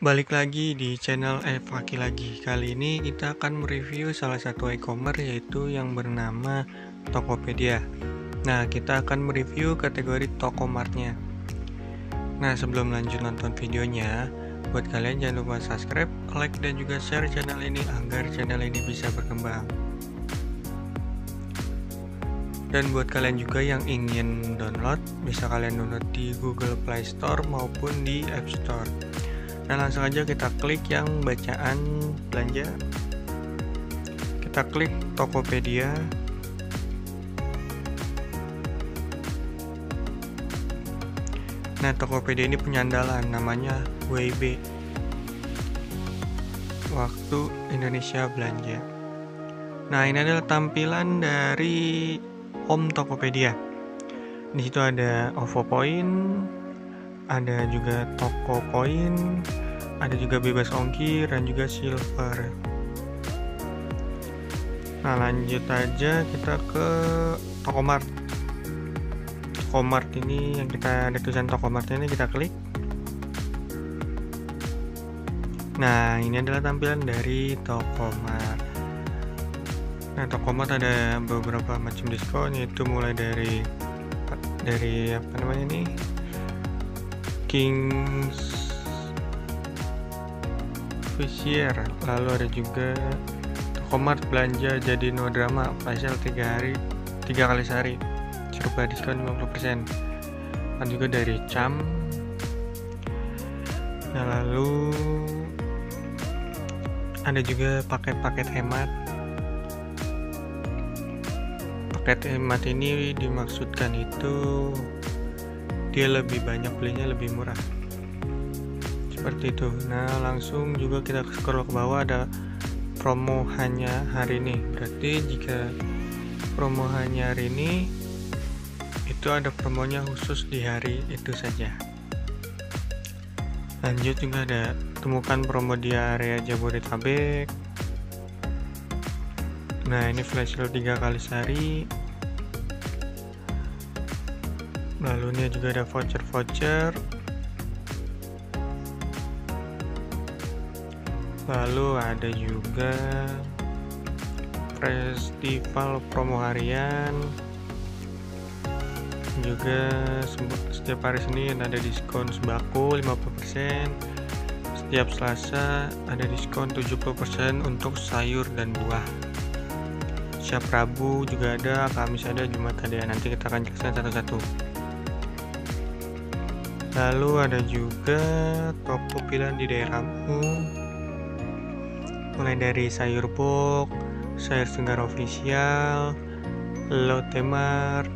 Balik lagi di channel Faki lagi. Kali ini kita akan mereview salah satu e-commerce yaitu yang bernama Tokopedia. Nah, kita akan mereview kategori Tokomartnya. Nah, sebelum lanjut nonton videonya, buat kalian jangan lupa subscribe, like, dan juga share channel ini agar channel ini bisa berkembang. Dan buat kalian juga yang ingin download, bisa kalian download di Google Play Store maupun di App Store. Nah, langsung aja kita klik yang bacaan belanja. Kita klik Tokopedia. Nah, Tokopedia ini punya andalan namanya WIB, Waktu Indonesia Belanja. Nah, ini adalah tampilan dari home Tokopedia. Di situ ada OVO Point, ada juga Toko Point, ada juga bebas ongkir dan juga silver. Nah, lanjut aja kita ke Tokomart. Tokomart ini yang kita ada tulisan Tokomart ini kita klik. Nah, ini adalah tampilan dari Tokomart. Nah, Tokomart ada beberapa macam diskon, yaitu mulai dari apa namanya ini, Kings Fisher, lalu ada juga Tokomart belanja jadi no drama facial 3 kali sehari, serupa diskon 50%. Dan juga dari Cam. Nah, lalu ada juga paket-paket hemat. Paket hemat ini dimaksudkan itu dia lebih banyak belinya, lebih murah, seperti itu. Nah, langsung juga kita scroll ke bawah, ada promo hanya hari ini. Berarti jika promo hanya hari ini, itu ada promonya khusus di hari itu saja. Lanjut juga ada temukan promo di area Jabodetabek. Nah, ini flash sale 3 kali sehari. Lalu ini juga ada voucher. Lalu ada juga festival promo harian. Juga setiap hari Senin ada diskon sembako 50%. Setiap Selasa ada diskon 70% untuk sayur dan buah. Setiap Rabu juga ada, Kamis ada, Jumat ada. Nanti kita akan jelaskan satu-satu. Lalu ada juga toko pilihan di daerahmu, mulai dari sayur box, sayur segar official, Lotte Mart,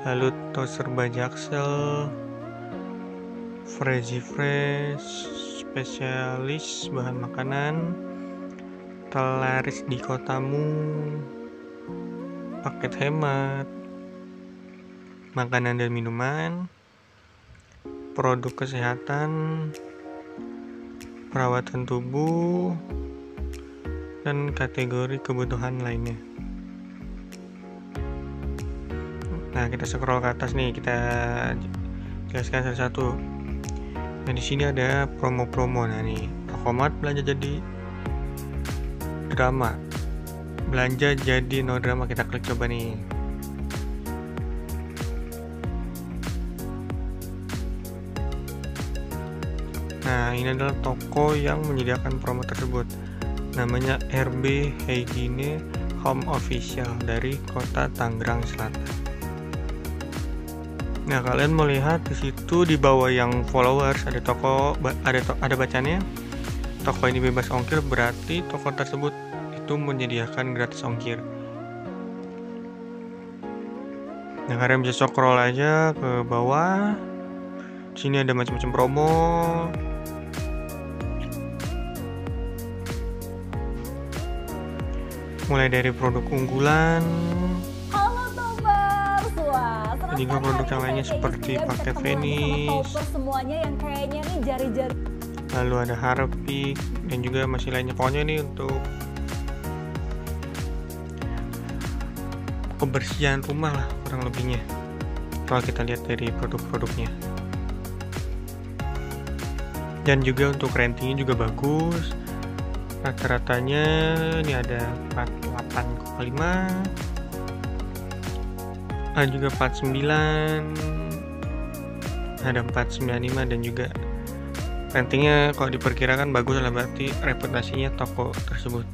lalu toaster Bajaksel, Fresh spesialis bahan makanan, Telaris di kotamu, paket hemat, makanan dan minuman, produk kesehatan, perawatan tubuh, dan kategori kebutuhan lainnya. Nah, kita scroll ke atas nih, kita jelaskan satu-satu. Nah, di sini ada promo-promo. Nah, nih, Tokomart belanja jadi drama, belanja jadi no drama. Kita klik coba nih. Nah, ini adalah toko yang menyediakan promo tersebut. Namanya RB Hygiene Home Official dari kota Tangerang Selatan. Nah, kalian melihat di situ di bawah yang followers ada toko, ada bacanya. Toko ini bebas ongkir, berarti toko tersebut itu menyediakan gratis ongkir. Nah, kalian bisa scroll aja ke bawah. Di sini ada macam-macam promo. Mulai dari produk unggulan, dan juga produk yang lainnya seperti paket Venice, semuanya yang kayaknya nih jari-jari. Lalu ada Harpic dan juga masih lainnya. Pokoknya nih untuk kebersihan rumah lah kurang lebihnya, kalau kita lihat dari produk-produknya. Dan juga untuk ratingnya juga bagus. Rata-ratanya ini ada 48,5, ada juga 49, ada 495, dan juga ratingnya kalau diperkirakan bagus lah, berarti reputasinya toko tersebut.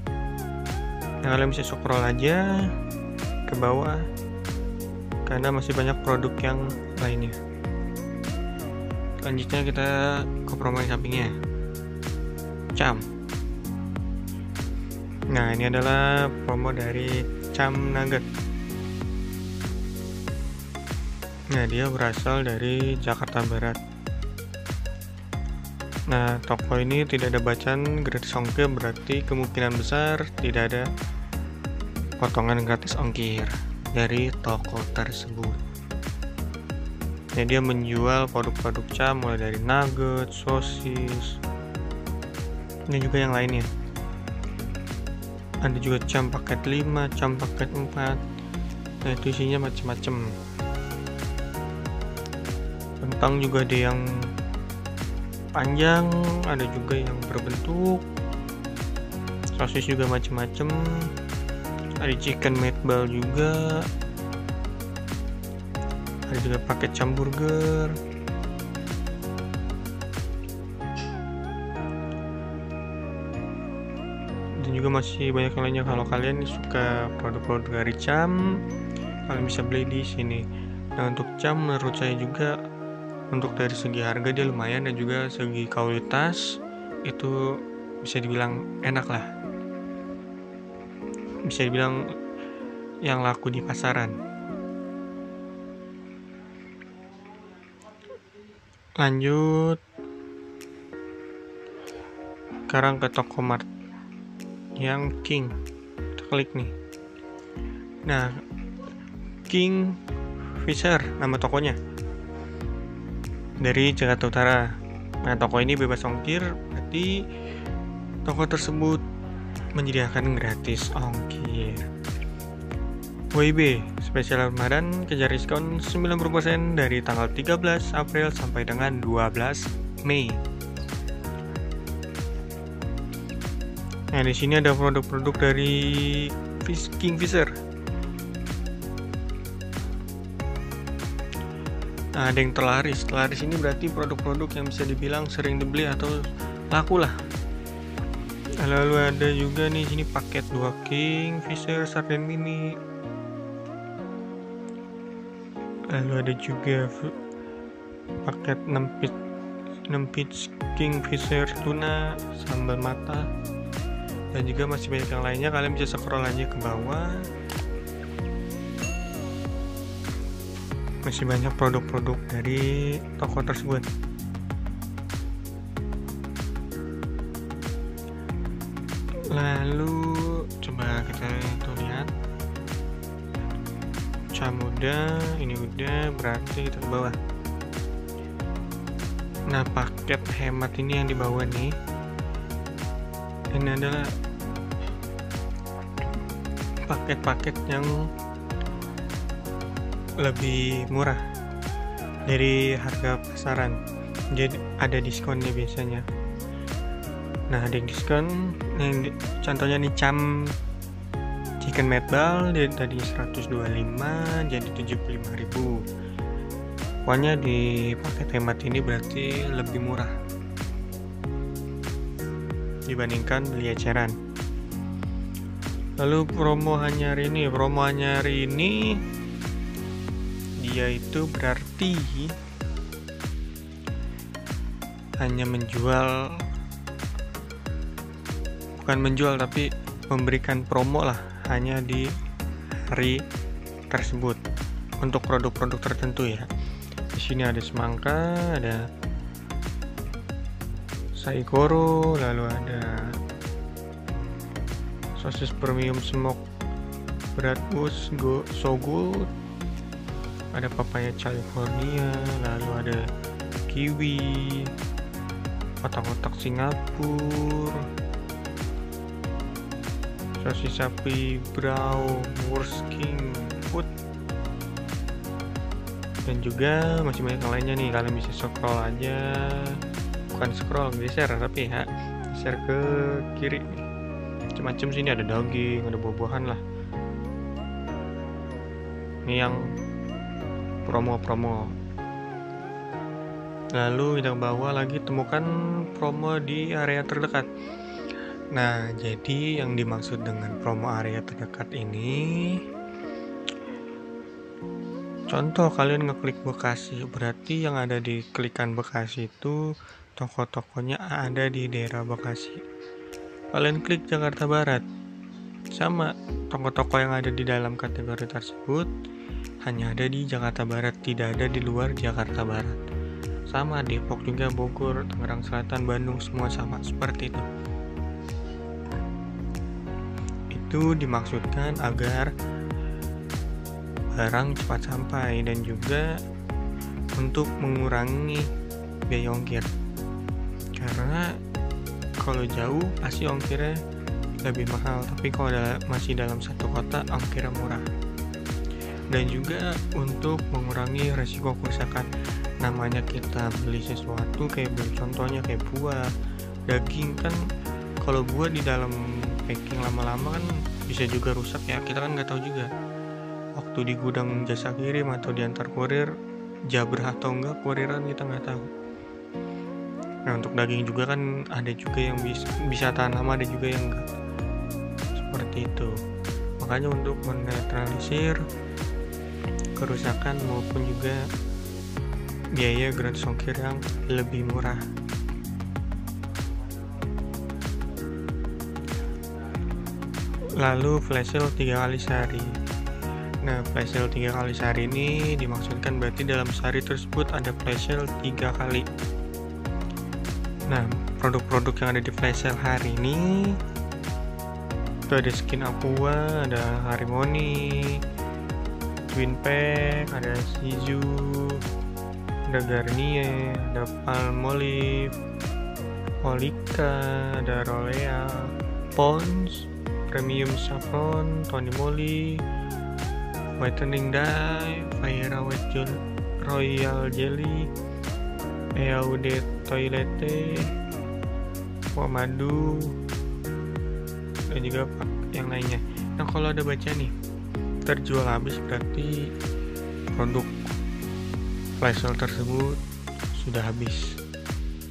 Nah, kalian bisa scroll aja ke bawah karena masih banyak produk yang lainnya. Selanjutnya kita ke promo yang sampingnya, Cam. Nah, ini adalah promo dari Cam Nugget. Nah, dia berasal dari Jakarta Barat. Nah, toko ini tidak ada bacaan gratis ongkir, berarti kemungkinan besar tidak ada potongan gratis ongkir dari toko tersebut. Nah, dia menjual produk-produk Cam mulai dari nugget, sosis, dan juga yang lainnya. Ada juga Cam paket 5, Cam paket 4. Nah, itu isinya macam-macam. Kentang juga ada yang panjang, ada juga yang berbentuk. Sosis juga macam-macam. Ada chicken meatball juga. Ada juga paket Cam burger. Dan juga masih banyak yang lainnya. Kalau kalian suka produk-produk dari Cam, kalian bisa beli di sini. Nah, untuk Cam menurut saya juga untuk dari segi harga dia lumayan, dan juga segi kualitas itu bisa dibilang enak lah. Bisa dibilang yang laku di pasaran. Lanjut sekarang ke toko mart yang King. Kita klik nih. Nah, King Fisher nama tokonya, dari Jakarta Utara. Nah, toko ini bebas ongkir, berarti toko tersebut menyediakan gratis ongkir. WIB spesial Ramadan, kejar diskon 90% dari tanggal 13 April sampai dengan 12 Mei. Nah, di sini ada produk-produk dari King Fisher. Nah, ada yang terlaris. Terlaris ini berarti produk-produk yang bisa dibilang sering dibeli atau laku lah. Lalu ada juga nih sini paket 2 King Fisher sarden mini. Lalu ada juga paket 6 piece King Fisher tuna sambal mata, dan juga masih banyak yang lainnya. Kalian bisa scroll aja ke bawah. Masih banyak produk-produk dari toko tersebut. Lalu coba kita lihat. Cam udah, ini udah, berarti kita ke bawah. Nah, paket hemat ini yang di bawah nih, ini adalah paket-paket yang lebih murah dari harga pasaran, jadi ada diskonnya biasanya. Nah, ada diskon yang contohnya nih Cam chicken meatball dari tadi 125 jadi 75.000. Pokoknya di paket hemat ini berarti lebih murah dibandingkan beli eceran. Lalu promo hanya hari ini dia itu berarti hanya tapi memberikan promo lah, hanya di hari tersebut untuk produk-produk tertentu ya. Di sini ada semangka, ada saikoro, lalu ada sosis premium smoke bratwurst so good, ada papaya California, lalu ada kiwi, otak-otak Singapura, sosis sapi Bratwurst King Food, dan juga masih banyak yang lainnya nih. Kalian bisa scroll aja bukan scroll, geser tapi ya, geser ke kiri. Macam-macam sini ada daging, ada buah-buahan lah. Ini yang promo-promo. Lalu kita bawa lagi temukan promo di area terdekat. Nah, jadi yang dimaksud dengan promo area terdekat ini, contoh kalian ngeklik Bekasi, berarti yang ada di klikan Bekasi itu toko-tokonya ada di daerah Bekasi. Kalian klik Jakarta Barat, sama, toko-toko yang ada di dalam kategori tersebut hanya ada di Jakarta Barat, tidak ada di luar Jakarta Barat. Sama, Depok juga, Bogor, Tangerang Selatan, Bandung, semua sama, seperti itu. Itu dimaksudkan agar barang cepat sampai dan juga untuk mengurangi biaya ongkir. Karena kalau jauh pasti ongkirnya lebih mahal, tapi kalau masih dalam satu kota ongkirnya murah. Dan juga untuk mengurangi resiko kerusakan. Namanya kita beli sesuatu, kayak beli contohnya kayak buah, daging kan, kalau buah di dalam packing lama-lama kan bisa juga rusak ya, kita kan nggak tahu juga waktu di gudang jasa kirim atau diantar kurir jabrah atau enggak kuriran, kita nggak tahu. Nah, untuk daging juga kan ada juga yang bisa tahan lama, ada juga yang enggak, seperti itu. Makanya untuk menetralisir kerusakan maupun juga biaya gratis ongkir yang lebih murah. Lalu flash sale 3 kali sehari. Nah, flash sale 3 kali sehari ini dimaksudkan berarti dalam sehari tersebut ada flash sale 3 kali. Nah, produk-produk yang ada di flash sale hari ini itu ada skin Aqua, ada Harimoni, Twin Pack, ada Shizu, ada Garnier, ada Palmolive, Olika, ada L'Oreal, Pond's, Premium Saffron, Tony Moly, Whitening Dye, Fire White Royal Jelly, Eaude Toilette, Pomadu, dan juga yang lainnya. Nah, kalau ada baca nih terjual habis, berarti produk flash sale tersebut sudah habis.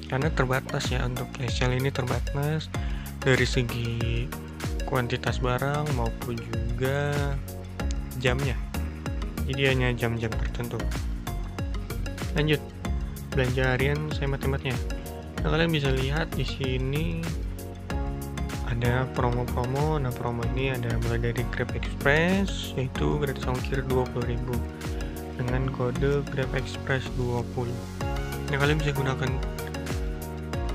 Karena terbatas ya, untuk flash sale ini terbatas dari segi kuantitas barang maupun juga jamnya. Jadi hanya jam-jam tertentu. Lanjut, belanja harian saya hemat-hematnya. Nah, kalian bisa lihat di sini ada promo-promo. Nah, promo ini ada mulai dari Grab Express, yaitu gratis ongkir 20.000 dengan kode Grab Express 20. Nah, kalian bisa gunakan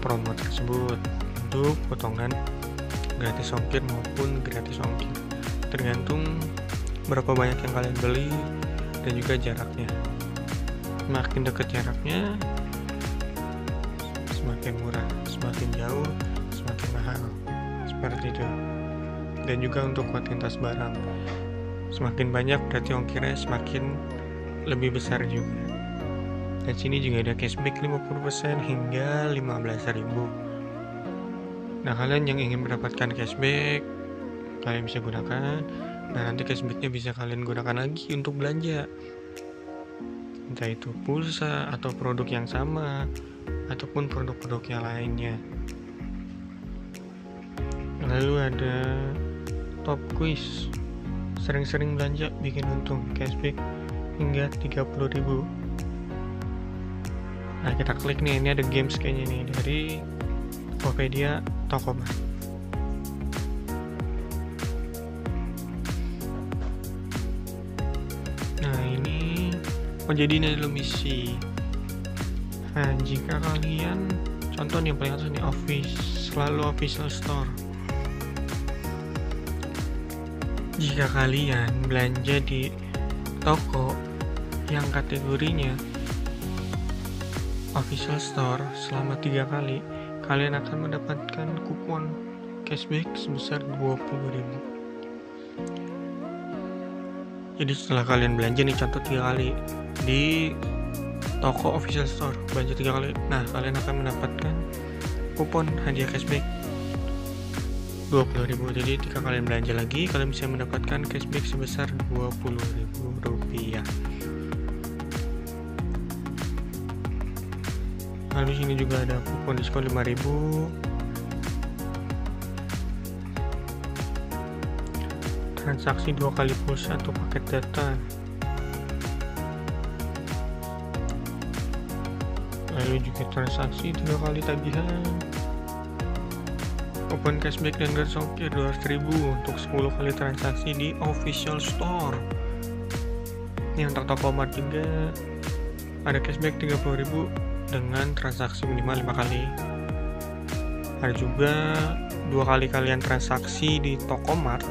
promo tersebut untuk potongan gratis ongkir maupun gratis ongkir, tergantung berapa banyak yang kalian beli dan juga jaraknya. Semakin dekat jaraknya semakin murah, semakin jauh semakin mahal, seperti itu. Dan juga untuk kuantitas barang semakin banyak berarti ongkirnya semakin lebih besar juga. Dan sini juga ada cashback 50% hingga 15.000. Nah, kalian yang ingin mendapatkan cashback, kalian bisa gunakan. Nah, nanti cashbacknya bisa kalian gunakan lagi untuk belanja, entah itu pulsa atau produk yang sama ataupun produk-produk yang lainnya. Lalu ada top quiz, sering-sering belanja bikin untung, cashback hingga 30.000. Nah, kita klik nih, ini ada games kayaknya nih dari Tokopedia, Tokoba. Nah, ini jadi ini adalah misi. Nah, jika kalian contoh nih yang paling atas nih, selalu official store. Jika kalian belanja di toko yang kategorinya official store selama 3 kali, kalian akan mendapatkan kupon cashback sebesar 20.000. Jadi setelah kalian belanja nih, contoh 3 kali di toko official store, belanja 3 kali. Nah, kalian akan mendapatkan kupon hadiah cashback 20.000. Jadi jika kalian belanja lagi, kalian bisa mendapatkan cashback sebesar 20.000 rupiah. Lalu di sini juga ada kupon diskon 5.000. Transaksi 2 kali pulsa atau paket data. Lalu juga transaksi 3 kali tagihan. Kupon cashback dan gratis ongkir 200.000 untuk 10 kali transaksi di official store. Ini untuk Tokomart juga ada cashback 30.000 dengan transaksi minimal 5 kali. Ada juga 2 kali kalian transaksi di Tokomart,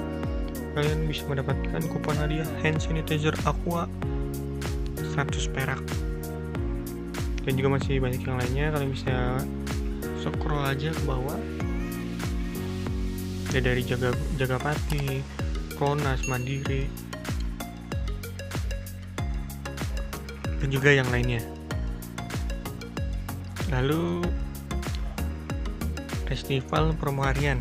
kalian bisa mendapatkan kupon hadiah hand sanitizer Aqua 100 perak. Dan juga masih banyak yang lainnya, kalian bisa scroll aja ke bawah. Ada dari Jagapati, Pronas, Mandiri, dan juga yang lainnya. Lalu festival promo harian.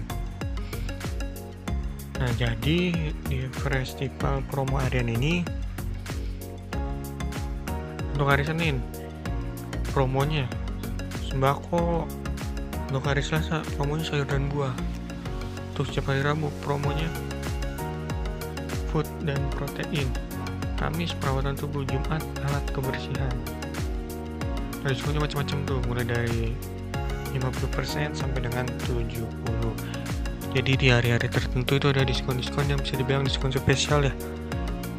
Nah, jadi di festival promo harian ini untuk hari Senin promonya sembako, untuk hari Selasa promonya sayur dan buah, untuk setiap hari Rabu promonya food dan protein, Kamis perawatan tubuh, Jumat alat kebersihan. Nah, diskonnya macam-macam tuh, mulai dari 50% sampai dengan 70%. Jadi di hari-hari tertentu itu ada diskon-diskon yang bisa dibilang diskon spesial ya.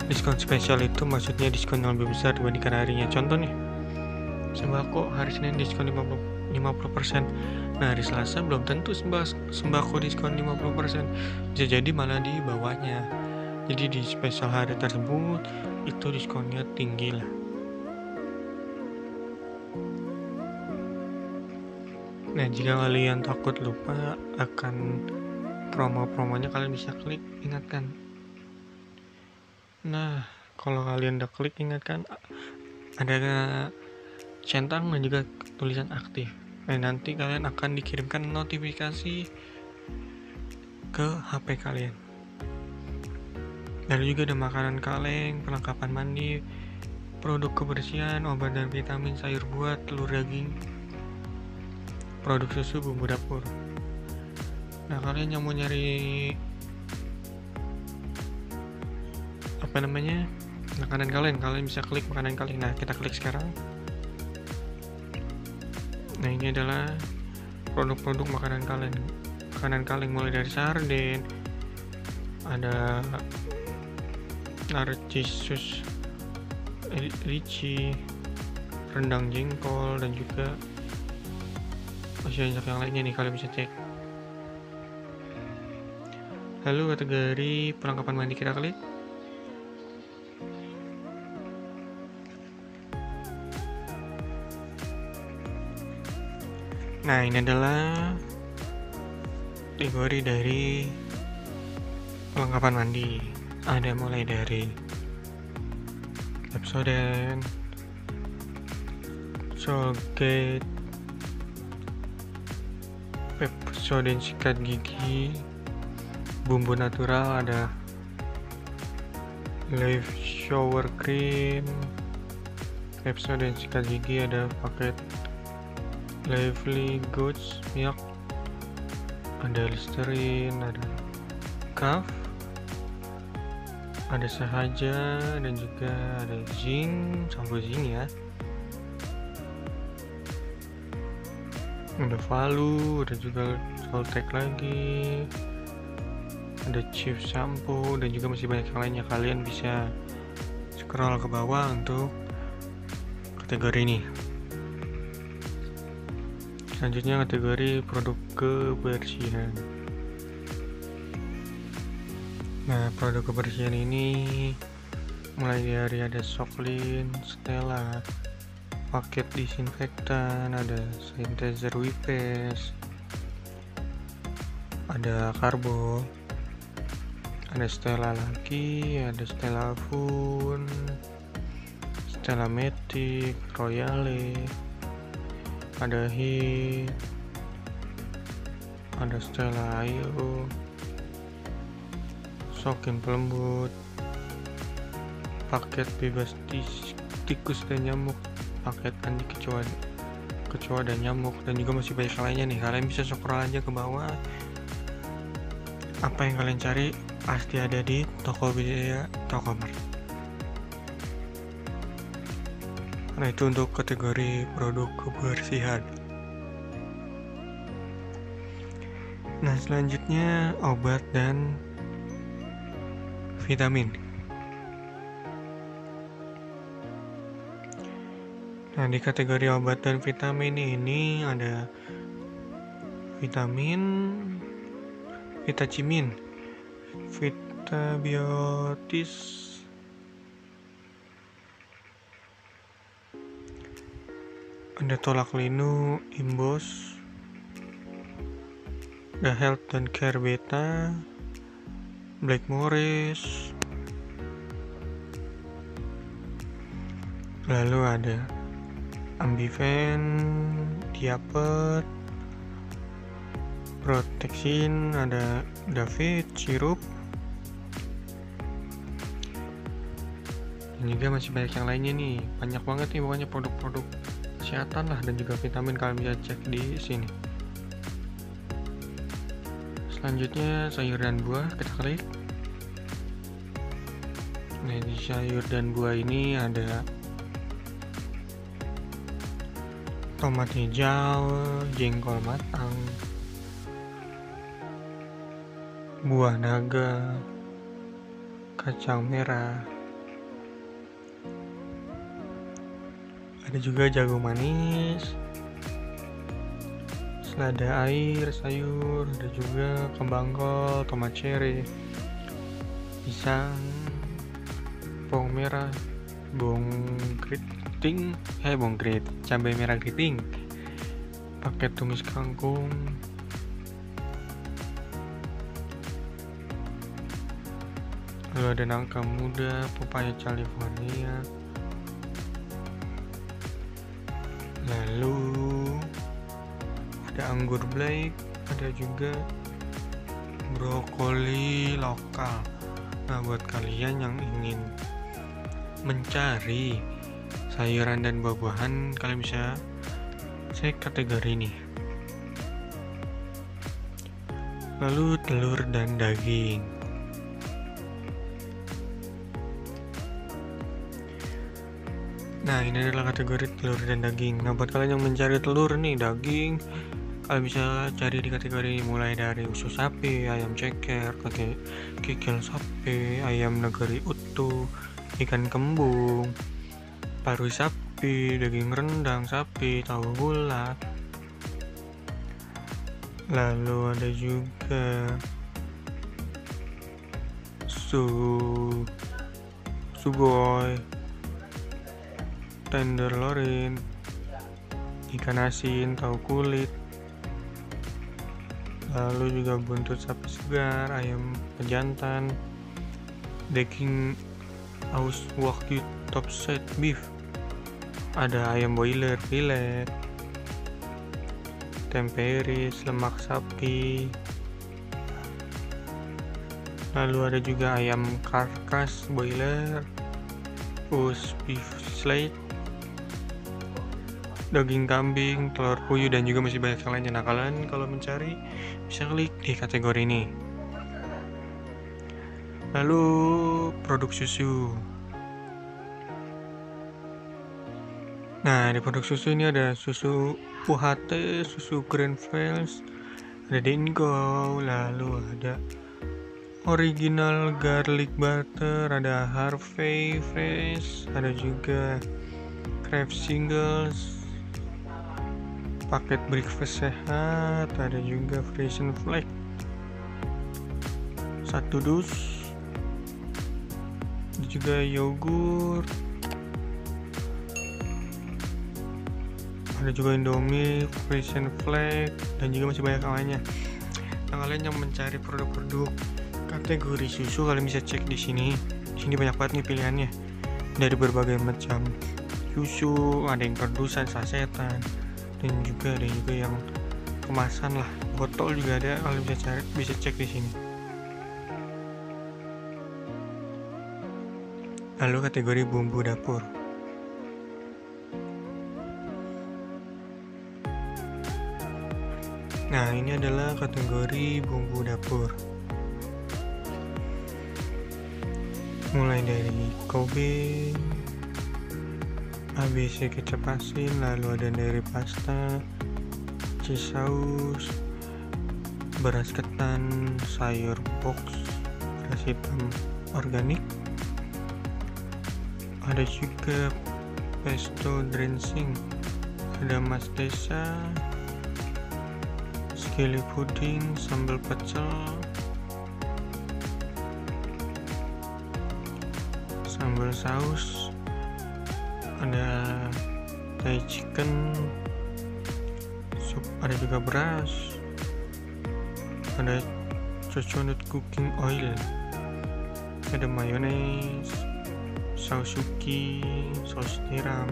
Diskon spesial itu maksudnya diskon yang lebih besar dibandingkan harinya. Contoh nih, sembako hari Senin diskon 50%. Nah, hari Selasa belum tentu sembako diskon 50%. Bisa jadi malah di bawahnya. Jadi di spesial hari tersebut itu diskonnya tinggi lah. Nah, jika kalian takut lupa akan promo-promonya, kalian bisa klik ingatkan. Nah, kalau kalian udah klik ingatkan, ada centang dan juga tulisan aktif. Nah, nanti kalian akan dikirimkan notifikasi ke HP kalian. Lalu juga ada makanan kaleng, perlengkapan mandi, produk kebersihan, obat dan vitamin, sayur buah, telur daging, produk susu, bumbu dapur. Nah, kalian yang mau nyari makanan kalian bisa klik makanan kalian. Nah, kita klik sekarang. Nah, ini adalah produk-produk makanan kaleng mulai dari sarden, ada narcisus ricci, rendang jengkol, dan juga masih banyak yang lainnya nih, kalian bisa cek. Lalu kategori perlengkapan mandi kita klik. Nah, ini adalah kategori dari perlengkapan mandi. Ada mulai dari Pepsodent, Colgate, Pepsodent sikat gigi, bumbu natural, ada Live shower cream, Pepsodent sikat gigi, ada paket Lively Goods milk, ada Listerine, ada Kaf, ada Sahaja, dan juga ada Zinc, sampo Zinc ya. Ada Valu, ada juga Soltek lagi, ada Chief Shampoo, dan juga masih banyak yang lainnya. Kalian bisa scroll ke bawah untuk kategori ini. Selanjutnya kategori produk kebersihan. Nah, produk kebersihan ini mulai dari ada Soklin, Stella, paket disinfektan, ada sanitizer Wipes, ada Karbo, ada Stella lagi, ada Stella Fun, Stella Matic, Royale, ada Hit, ada Stella Ayo, Sokin pelembut, paket bebas tikus dan nyamuk, paket anti kecoa dan nyamuk, dan juga masih banyak lainnya nih. Kalian bisa scroll aja ke bawah. Apa yang kalian cari pasti ada di Tokopedia, Tokomart. Nah, itu untuk kategori produk kebersihan. Nah, selanjutnya obat dan vitamin. Nah, di kategori obat dan vitamin ini ada vitamin, Vitacimin, Vitabiotis, ada Tolak Linu, Imbos, ada Health dan Care Beta, Blackmores, lalu ada Ambiven, Diapet, Protexin, ada David, Sirup, dan juga masih banyak yang lainnya nih. Banyak banget nih pokoknya produk-produk kesehatan lah, dan juga vitamin. Kalian bisa cek di sini. Selanjutnya sayur dan buah, kita klik. Nah, di sayur dan buah ini ada tomat hijau, jengkol matang, buah naga, kacang merah, ada juga jagung manis, selada air, sayur, ada juga kembang kol, tomat cherry, pisang, bawang merah, bawang keriting, cabai merah keriting, paket tumis kangkung, lalu ada nangka muda, pepaya California, lalu ada anggur black, ada juga brokoli lokal. Nah, buat kalian yang ingin mencari sayuran dan buah-buahan, kalian bisa cek kategori ini. Lalu telur dan daging. Nah, ini adalah kategori telur dan daging. Nah, buat kalian yang mencari telur nih, daging, kalian bisa cari di kategori ini, mulai dari usus sapi, ayam ceker, kikil sapi, ayam negeri utuh, ikan kembung, paru sapi, daging rendang sapi, tahu bulat. Lalu ada juga sugoi, tenderloin, ikan asin, tahu kulit. Lalu juga buntut sapi segar, ayam pejantan, daging aus wagyu top set beef, ada ayam boiler filet, tempe iris, lemak sapi. Lalu ada juga ayam karkas boiler, beef slate, daging kambing, telur puyuh, dan juga masih banyak yang lainnya. Nah, kalian kalau mencari bisa klik di kategori ini. Lalu produk susu. Nah, di produk susu ini ada susu UHT, susu Greenfields, ada Dingo, lalu ada original garlic butter, ada Harvey Fresh, ada juga Kraft Singles, paket breakfast sehat, ada juga Frisian Flake 1 dus, ada juga yogurt, ada juga Indomie, Frisian Flake, dan juga masih banyak yang lainnya. Nah, kalian yang mencari produk-produk kategori susu, kalian bisa cek di sini. Di sini banyak banget nih pilihannya. dari berbagai macam susu, ada yang redusan, sasetan, dan juga ada juga yang kemasan lah, botol juga ada. Kalian bisa cek di sini. Lalu kategori bumbu dapur. Nah, ini adalah kategori bumbu dapur. Mulai dari Kobe, ABC kecap asin, lalu ada dari pasta, cheese saus, beras ketan, sayur box, beras hitam organik, ada juga pesto dressing, ada mastesa, skilly pudding, sambal pecel, sambal saus, ada Thai chicken, sup, ada juga beras, ada coconut cooking oil, ada mayones, saus suki, saus tiram,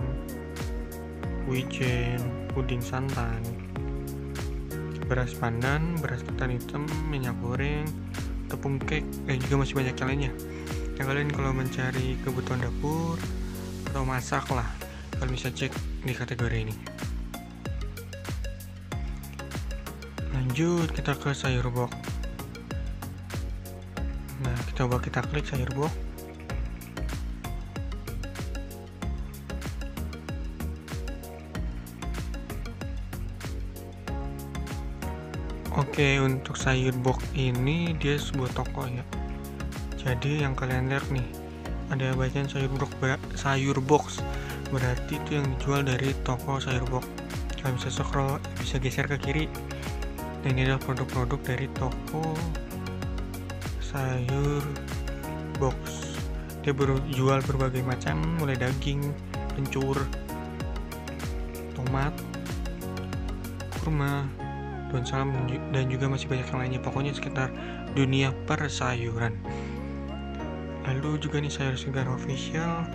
wijen, puding santan, beras pandan, beras ketan hitam, minyak goreng, tepung cake, dan juga masih banyak yang lainnya. Yang kalian kalau mencari kebutuhan dapur atau masak lah, kalian bisa cek di kategori ini. Lanjut kita ke sayur box. Nah, kita klik sayur box. Oke, untuk sayur box ini dia sebuah toko ya. Jadi yang kalian lihat nih, ada bacaan sayur box, berarti itu yang dijual dari toko sayur box. Kalian bisa scroll, bisa geser ke kiri. Dan ini adalah produk-produk dari toko sayur box. Dia jual berbagai macam, mulai daging, kencur, tomat, kurma, daun salam, dan juga masih banyak yang lainnya. Pokoknya sekitar dunia persayuran. Lalu juga nih sayur segar official.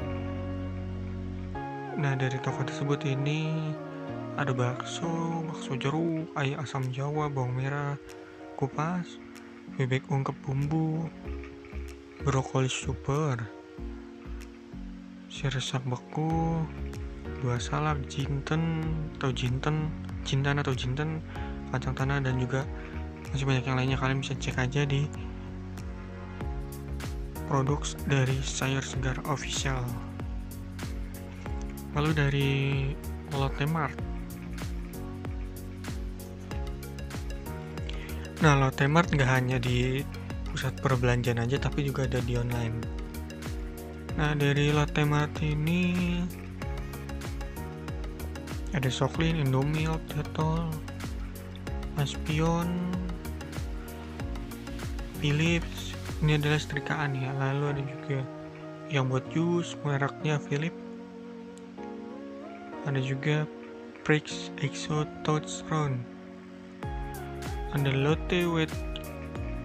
Nah, dari toko tersebut ini ada bakso jeruk, ayam asam jawa, bawang merah kupas, bebek ungkep bumbu, brokoli super, sirsak beku, buah salak, jintan, kacang tanah, dan juga masih banyak yang lainnya. Kalian bisa cek aja di produk dari sayur segar official. Lalu dari Lotte Mart. Nah, Lotte Mart nggak hanya di pusat perbelanjaan aja, tapi juga ada di online. Nah, dari Lotte Mart ini ada Soklin, Indomie, Dettol, Aspion, Philips. Ini adalah setrikaan ya. Lalu ada juga yang buat jus, mereknya Philips. Ada juga Prix Exo Touchstone, ada Lotte Wet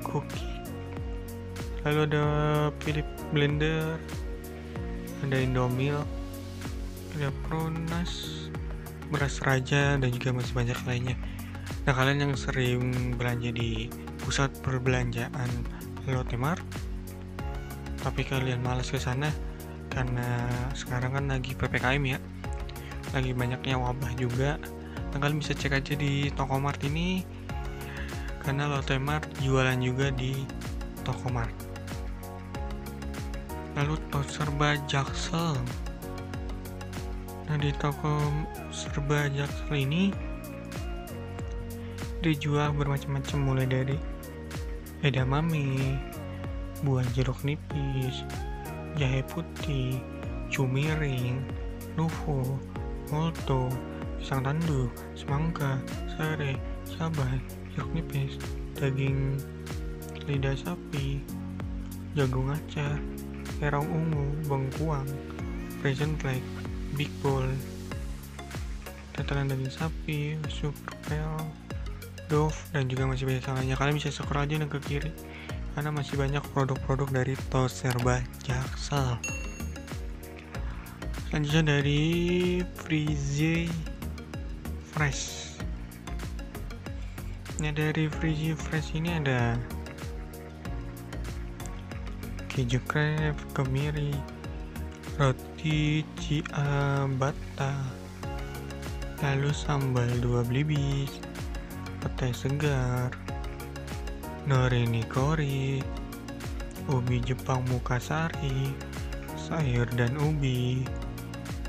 Cookie, lalu ada Philips Blender, ada Indomilk, ada Pronas, beras raja, dan juga masih banyak lainnya. Nah, kalian yang sering belanja di pusat perbelanjaan Lotte Mart tapi kalian malas ke sana karena sekarang kan lagi PPKM ya, lagi banyaknya wabah juga. Nah, kalian bisa cek aja di Toko Mart ini, karena Lotte Mart jualan juga di Toko Mart. Lalu serba Jaksel. Nah, di toko serba Jaksel ini dijual bermacam-macam, mulai dari edamame, buah jeruk nipis, jahe putih, cumiring, lufo, molto, pisang tanduk, semangka, serai, cabai, jeruk nipis, daging lidah sapi, jagung acar, terong ungu, bengkuang, Frozen Flag, Big Ball, tetelan daging sapi, Super Pel, Dove, dan juga masih banyak yang lainnya. Kalian bisa scroll aja ke kiri karena masih banyak produk-produk dari Serba Jaksel. Selanjutnya dari Freeze Fresh. Nah, dari Freeze Fresh ini ada keju krep, kemiri, roti ciabatta, lalu sambal 2 belibis, petai segar, nori nikori, ubi Jepang mukasari, sayur dan ubi,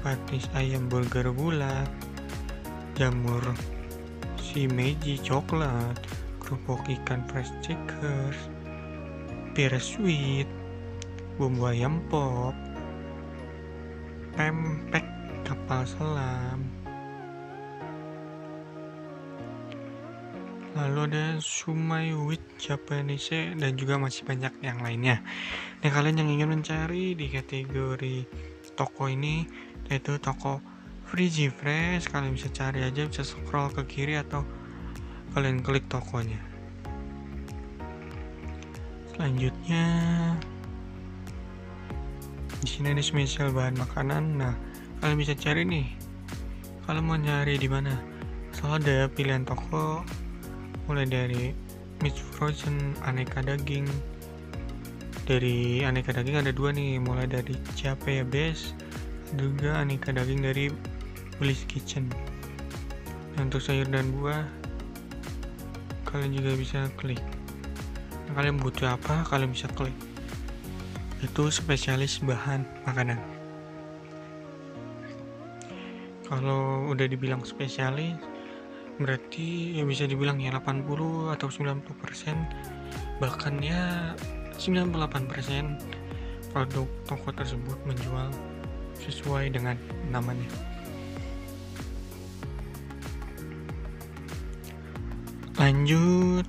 patis ayam burger bulat, jamur shimeji coklat, kerupuk ikan fresh checkers, pire sweet, bumbu ayam pop, pempek kapal selam, lalu ada shumai with Japanese, dan juga masih banyak yang lainnya. Nah, kalian yang ingin mencari di kategori toko ini, yaitu toko Freeze Fresh, kalian bisa cari aja, bisa scroll ke kiri atau kalian klik tokonya. Selanjutnya di sini ada spesial bahan makanan. Nah, kalian bisa cari nih. Kalau mau nyari di mana? Soalnya ada pilihan toko mulai dari meat frozen, aneka daging. Dari aneka daging ada 2 nih, mulai dari Capea Base, juga aneka daging dari Bliss Kitchen. Nah, untuk sayur dan buah kalian juga bisa klik. Nah, kalian butuh apa, kalian bisa klik. Itu spesialis bahan makanan. Kalau udah dibilang spesialis, berarti ya bisa dibilang ya 80 atau 90%, bahkan ya 98% produk toko tersebut menjual sesuai dengan namanya. Lanjut,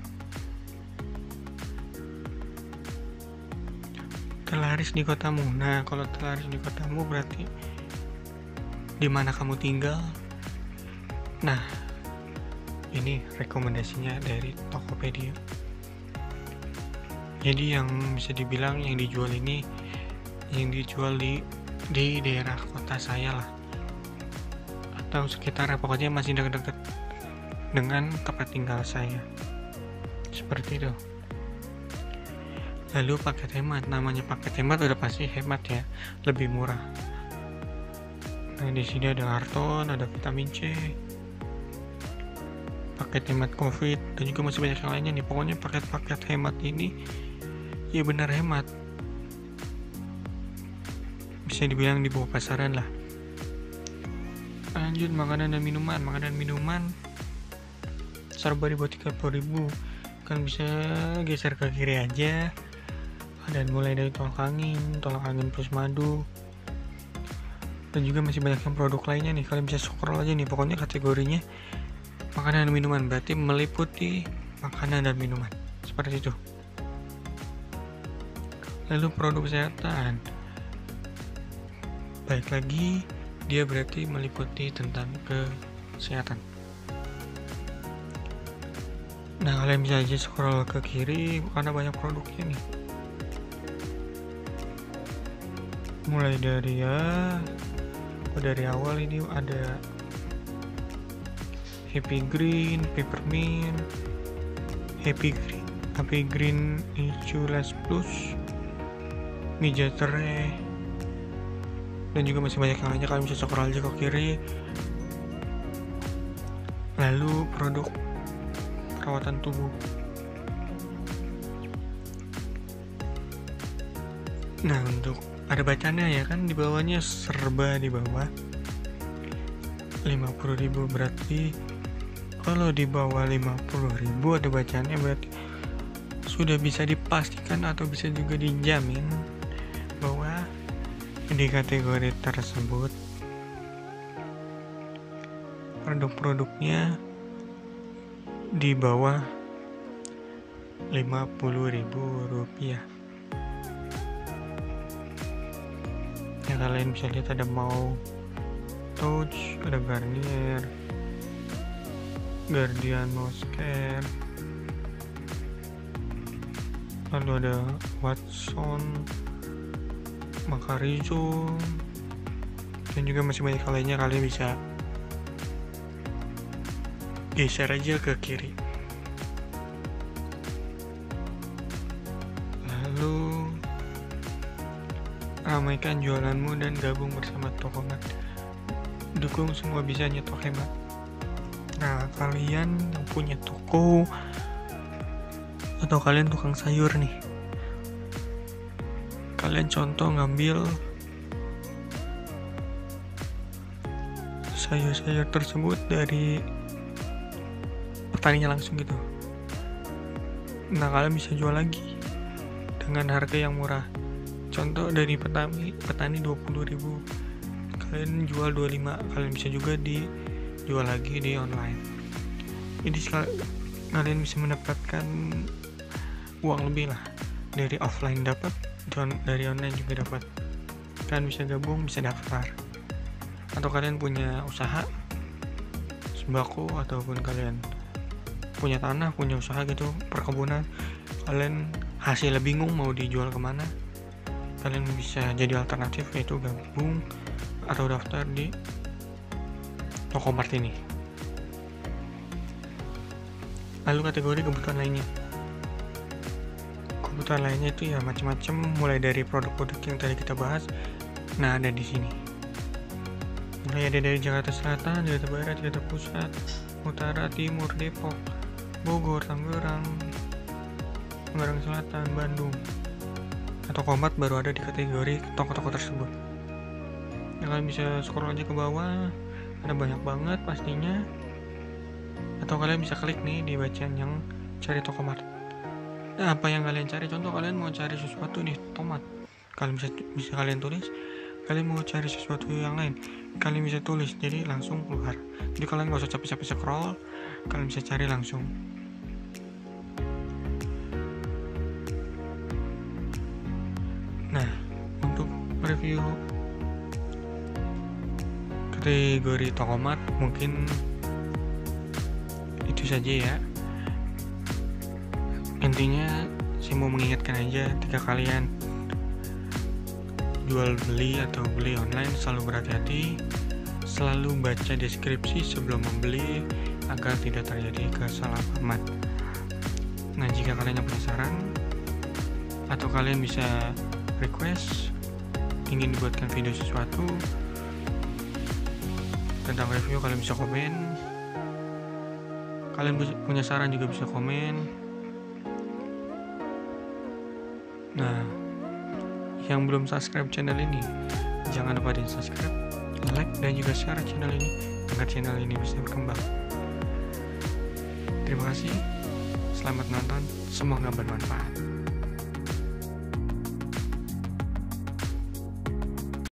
terlaris di kotamu. Nah, kalau terlaris di kotamu berarti di mana kamu tinggal. Nah, ini rekomendasinya dari Tokopedia. Jadi yang bisa dibilang yang dijual ini, yang dijual di daerah kota saya lah, atau sekitar, pokoknya masih dekat-dekat dengan tempat tinggal saya, seperti itu. Lalu paket hemat, namanya paket hemat udah pasti hemat ya, lebih murah. Nah, di sini ada karton, ada vitamin C, paket hemat COVID, dan juga masih banyak yang lainnya nih. Pokoknya paket-paket hemat ini ya benar hemat, bisa dibilang di bawah pasaran lah. Lanjut, makanan dan minuman serba di bawah 30.000. Kan bisa geser ke kiri aja, dan mulai dari tolak angin plus madu, dan juga masih banyak yang produk lainnya nih. Kalian bisa scroll aja nih, pokoknya kategorinya makanan dan minuman, berarti meliputi makanan dan minuman, seperti itu. Lalu produk kesehatan, baik lagi dia berarti meliputi tentang kesehatan. Nah, kalian bisa aja scroll ke kiri karena banyak produknya nih. Mulai dari dari awal ini ada Happy Green, Peppermint, Happy Green Insurance Plus, Mijatere, dan juga masih banyak yang lainnya. Kalian bisa scroll aja ke kiri. Lalu produk perawatan tubuh. Nah, untuk ada bacanya ya kan, di bawahnya serba di bawah 50.000, berarti kalau di bawah 50.000 ada bacanya, berarti sudah bisa dipastikan atau bisa juga dijamin bahwa di kategori tersebut produk-produknya di bawah Rp50.000. Ya, kalian bisa lihat ada Mau Touch, ada Garnier, Guardian Moscare, lalu ada Watson, Macarizo, Dan juga masih banyak hal lainnya, kalian bisa geser aja ke kiri. Lalu ramaikan jualanmu dan gabung bersama Tokomat. Dukung semua bisa nyetok hemat. Nah, kalian yang punya toko atau kalian tukang sayur nih, kalian contoh ngambil sayur-sayur tersebut dari petaninya langsung gitu. Nah, kalian bisa jual lagi dengan harga yang murah. Contoh dari petani 20.000, kalian jual 25, kalian bisa juga dijual lagi di online. Jadi kalian bisa mendapatkan uang lebih lah, dari offline dapat, dari online juga dapat. Kalian bisa gabung, bisa daftar. Atau kalian punya usaha sembako, ataupun kalian punya tanah, punya usaha gitu, perkebunan, kalian hasilnya bingung mau dijual kemana, kalian bisa jadi alternatif, yaitu gabung atau daftar di Tokomart ini. Lalu kategori kebutuhan lainnya. Kebutuhan lainnya itu ya macam-macam, mulai dari produk-produk yang tadi kita bahas. Nah, ada di sini. Mulai ada dari Jakarta Selatan, Jakarta Barat, Jakarta Pusat, Utara, Timur, Depok, Bogor, Tangerang Selatan, Bandung. Tokomat baru ada di kategori toko-toko tersebut. Ya, kalian bisa scroll aja ke bawah, ada banyak banget pastinya. Atau kalian bisa klik nih di bacaan yang cari Tokomart. Nah, apa yang kalian cari? Contoh kalian mau cari sesuatu nih, tomat, kalian bisa kalian tulis. Kalian mau cari sesuatu yang lain, kalian bisa tulis, jadi langsung keluar. Jadi kalian gak usah capek-capek scroll, kalian bisa cari langsung. Nah, untuk review kategori Tokomart mungkin itu saja ya. Intinya saya mau mengingatkan aja, ketika kalian jual beli atau beli online, selalu berhati-hati, selalu baca deskripsi sebelum membeli agar tidak terjadi kesalahpahaman. Nah, jika kalian yang penasaran atau kalian bisa request ingin dibuatkan video sesuatu tentang review, kalian bisa komen. Kalian punya saran juga bisa komen. Nah, yang belum subscribe channel ini, jangan lupa di subscribe, like, dan juga share channel ini agar channel ini bisa berkembang. Terima kasih, selamat nonton, semoga bermanfaat.